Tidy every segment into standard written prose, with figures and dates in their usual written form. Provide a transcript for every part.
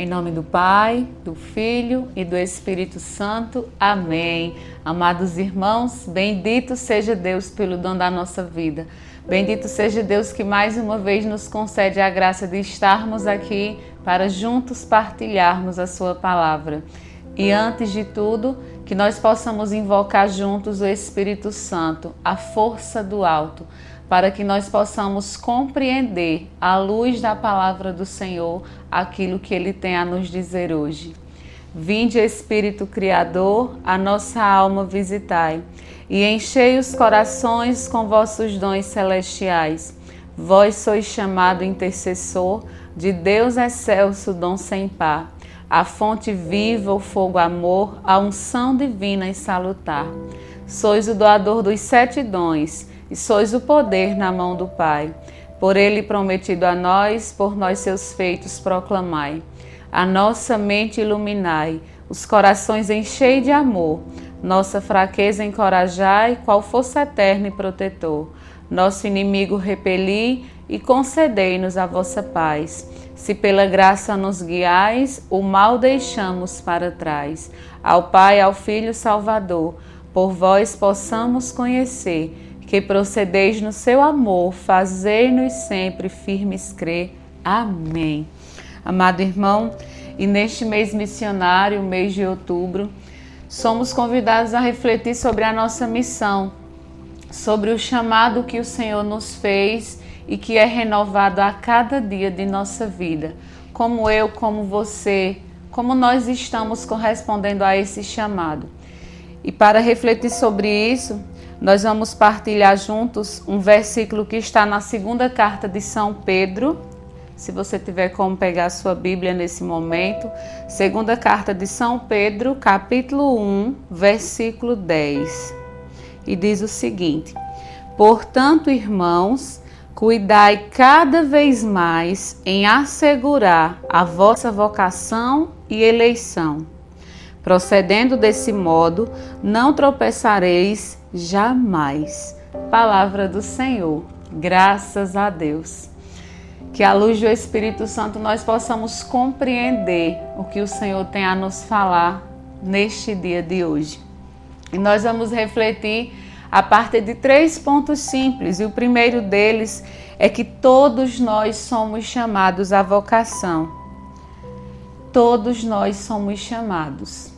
Em nome do Pai, do Filho e do Espírito Santo. Amém. Amados irmãos, bendito seja Deus pelo dom da nossa vida. Bendito seja Deus que mais uma vez nos concede a graça de estarmos aqui para juntos partilharmos a sua palavra. E antes de tudo, que nós possamos invocar juntos o Espírito Santo, a força do alto, para que nós possamos compreender, à luz da palavra do Senhor, aquilo que Ele tem a nos dizer hoje. Vinde, Espírito Criador, a nossa alma visitai, e enchei os corações com vossos dons celestiais. Vós sois chamado intercessor de Deus excelso, dom sem par, a fonte viva, o fogo amor, a unção divina e salutar. Sois o doador dos 7 dons, e sois o poder na mão do Pai. Por Ele prometido a nós, por nós seus feitos proclamai. A nossa mente iluminai, os corações enchei de amor. Nossa fraqueza encorajai, qual força eterna e protetor. Nosso inimigo repeli e concedei-nos a vossa paz. Se pela graça nos guiais, o mal deixamos para trás. Ao Pai, ao Filho Salvador, por vós possamos conhecer, que procedeis no seu amor, fazei-nos sempre firmes crer. Amém. Amado irmão, e neste mês missionário, mês de outubro, somos convidados a refletir sobre a nossa missão, sobre o chamado que o Senhor nos fez e que é renovado a cada dia de nossa vida. Como eu, como você, como nós estamos correspondendo a esse chamado. E para refletir sobre isso, nós vamos partilhar juntos um versículo que está na segunda carta de São Pedro. Se você tiver como pegar a sua Bíblia nesse momento. Segunda carta de São Pedro, capítulo 1, versículo 10. E diz o seguinte: portanto, irmãos, cuidai cada vez mais em assegurar a vossa vocação e eleição. Procedendo desse modo, não tropeçareis jamais. Palavra do Senhor. Graças a Deus. Que à luz do Espírito Santo nós possamos compreender o que o Senhor tem a nos falar neste dia de hoje. E nós vamos refletir a partir de 3 pontos simples. E o primeiro deles é que todos nós somos chamados à vocação. Todos nós somos chamados.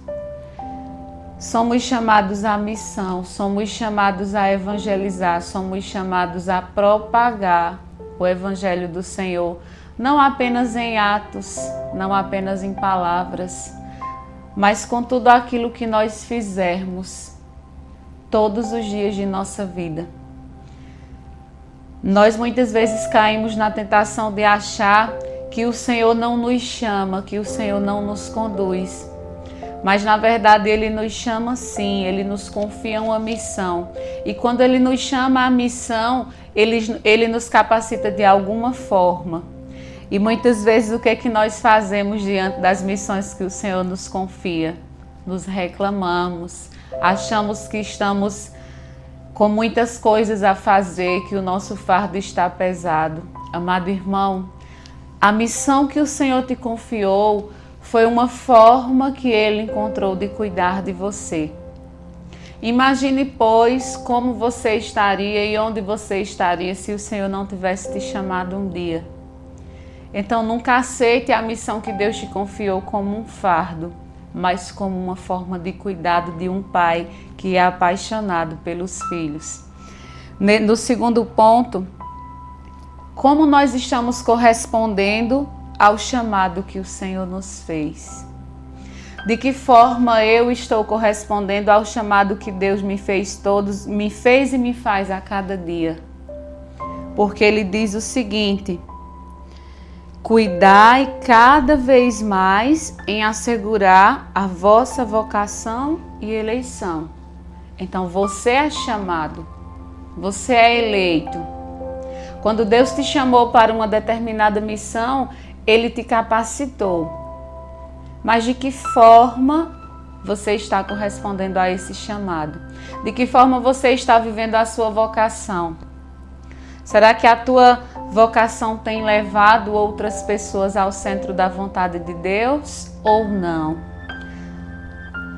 Somos chamados à missão, somos chamados a evangelizar, somos chamados a propagar o Evangelho do Senhor, não apenas em atos, não apenas em palavras, mas com tudo aquilo que nós fizermos todos os dias de nossa vida. Nós muitas vezes caímos na tentação de achar que o Senhor não nos chama, que o Senhor não nos conduz. Mas na verdade Ele nos chama sim, Ele nos confia uma missão. E quando Ele nos chama à missão, Ele nos capacita de alguma forma. E muitas vezes o que é que nós fazemos diante das missões que o Senhor nos confia? Nos reclamamos, achamos que estamos com muitas coisas a fazer, que o nosso fardo está pesado. Amado irmão, a missão que o Senhor te confiou foi uma forma que Ele encontrou de cuidar de você. Imagine, pois, como você estaria e onde você estaria se o Senhor não tivesse te chamado um dia. Então, nunca aceite a missão que Deus te confiou como um fardo, mas como uma forma de cuidado de um pai que é apaixonado pelos filhos. No segundo ponto, como nós estamos correspondendo ao chamado que o Senhor nos fez. De que forma eu estou correspondendo ao chamado que Deus me fez e me faz a cada dia. Porque Ele diz o seguinte: cuidai cada vez mais em assegurar a vossa vocação e eleição. Então você é chamado, você é eleito. Quando Deus te chamou para uma determinada missão, Ele te capacitou. Mas de que forma você está correspondendo a esse chamado? De que forma você está vivendo a sua vocação? Será que a tua vocação tem levado outras pessoas ao centro da vontade de Deus ou não?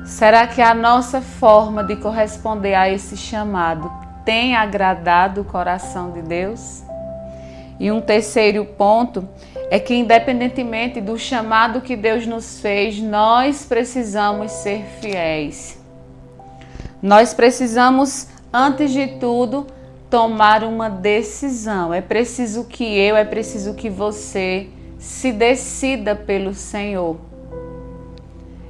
Será que a nossa forma de corresponder a esse chamado tem agradado o coração de Deus? E um terceiro ponto é que, independentemente do chamado que Deus nos fez, nós precisamos ser fiéis. Nós precisamos, antes de tudo, tomar uma decisão. É preciso que você se decida pelo Senhor.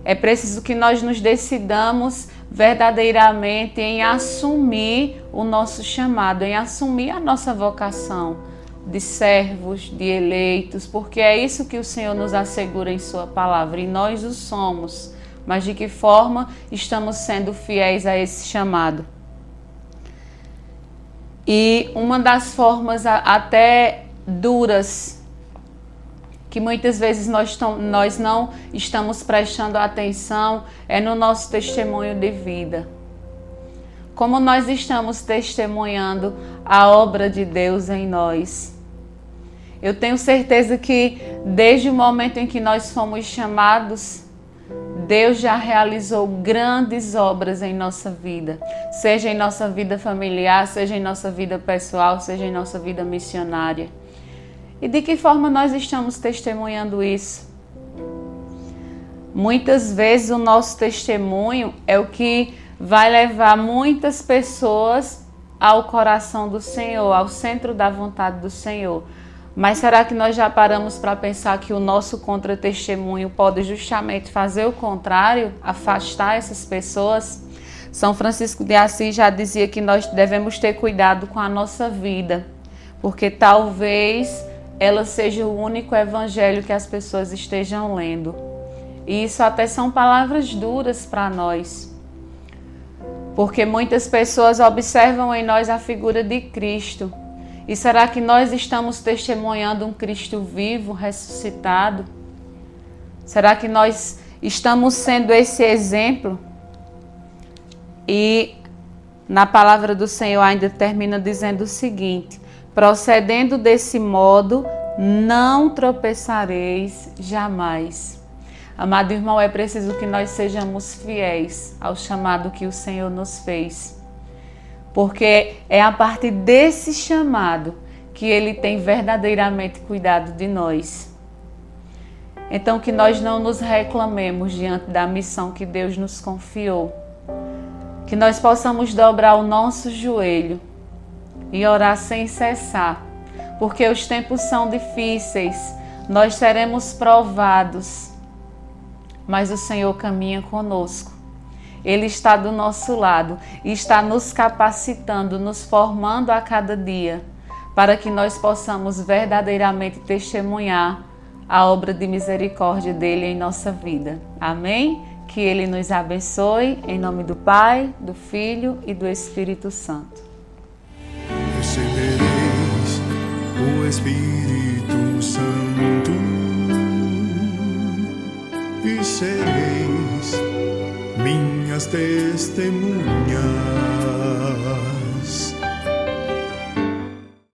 É preciso que nós nos decidamos verdadeiramente em assumir o nosso chamado, em assumir a nossa vocação de servos, de eleitos, porque é isso que o Senhor nos assegura em Sua palavra, e nós o somos. Mas de que forma estamos sendo fiéis a esse chamado? E uma das formas até duras, que muitas vezes nós não estamos prestando atenção, é no nosso testemunho de vida. Como nós estamos testemunhando a obra de Deus em nós. Eu tenho certeza que desde o momento em que nós fomos chamados, Deus já realizou grandes obras em nossa vida, seja em nossa vida familiar, seja em nossa vida pessoal, seja em nossa vida missionária. E de que forma nós estamos testemunhando isso? Muitas vezes o nosso testemunho é o que vai levar muitas pessoas ao coração do Senhor, ao centro da vontade do Senhor. Mas será que nós já paramos para pensar que o nosso contra-testemunho pode justamente fazer o contrário, afastar essas pessoas? São Francisco de Assis já dizia que nós devemos ter cuidado com a nossa vida, porque talvez ela seja o único evangelho que as pessoas estejam lendo. E isso até são palavras duras para nós, porque muitas pessoas observam em nós a figura de Cristo. E será que nós estamos testemunhando um Cristo vivo, ressuscitado? Será que nós estamos sendo esse exemplo? E na palavra do Senhor ainda termina dizendo o seguinte: procedendo desse modo, não tropeçareis jamais. Amado irmão, é preciso que nós sejamos fiéis ao chamado que o Senhor nos fez. Porque é a partir desse chamado que Ele tem verdadeiramente cuidado de nós. Então que nós não nos reclamemos diante da missão que Deus nos confiou. Que nós possamos dobrar o nosso joelho e orar sem cessar. Porque os tempos são difíceis, nós seremos provados, mas o Senhor caminha conosco. Ele está do nosso lado e está nos capacitando, nos formando a cada dia, para que nós possamos verdadeiramente testemunhar a obra de misericórdia dele em nossa vida. Amém? Que ele nos abençoe, em nome do Pai, do Filho e do Espírito Santo. Recebereis o Espírito Santo e sereis minhas testemunhas